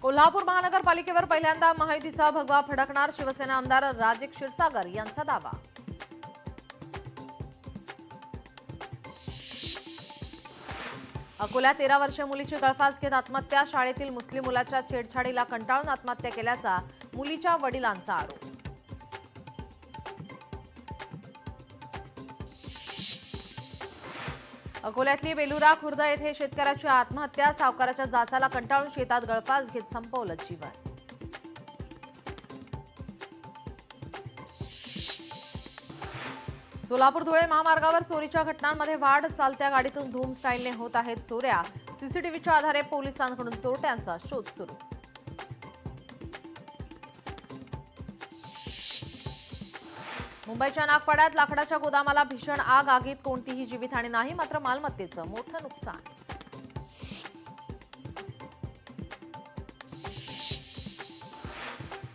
कोल्हापूर महानगरपालिकेवर पहिल्यांदा महायुतीचा भगवा फडकणार, शिवसेना आमदार राजे क्षीरसागर यांचा दावा. अकोल्यात 13 वर्षीय मुलीची गळफास घेत आत्महत्या, शाळेतील मुस्लिम मुलाच्या छेडछाडीला कंटाळून आत्महत्या केल्याचा मुलीच्या वडिलांचा आरोप. अकोल्यातली बेलुरा खुर्द येथे शेतकऱ्याची आत्महत्या, सावकाराच्या जाचाला कंटाळून शेतात गळफास घेत संपवलं जीवन. सोलापूर धुळे महामार्गावर चोरीच्या घटनांमध्ये वाढ, चालत्या गाडीतून धूम स्टाईलने होत आहेत चोऱ्या, सीसीटीव्हीच्या आधारे पोलिसांकडून चोरट्यांचा शोध सुरू. मुंबईच्या नागपाड्यात लाकडाच्या गोदामाला भीषण आग, आगीत कोणतीही जीवितहानी नाही, मात्र मालमत्तेचं मोठं नुकसान.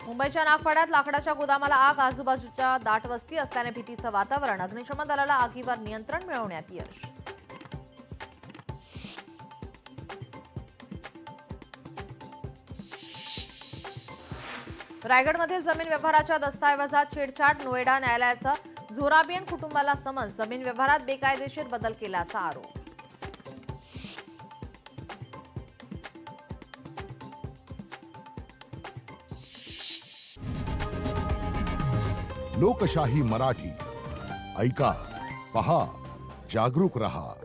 मुंबईच्या नागपाड्यात लाकडाच्या गोदामाला आग, आजूबाजूच्या दाट वस्ती असल्याने भीतीचं वातावरण, अग्निशमन दलाला आगीवर नियंत्रण मिळवण्यात यश. रायगडमधील जमीन व्यवहाराच्या दस्तऐवजात छेडछाड, नोएडा न्यायालयाचा झोराबियन कुटुंबाला समन्स, जमीन व्यवहारात बेकायदेशीर बदल केल्याचा आरोप. लोकशाही मराठी ऐका, पहा, जागरूक रहा.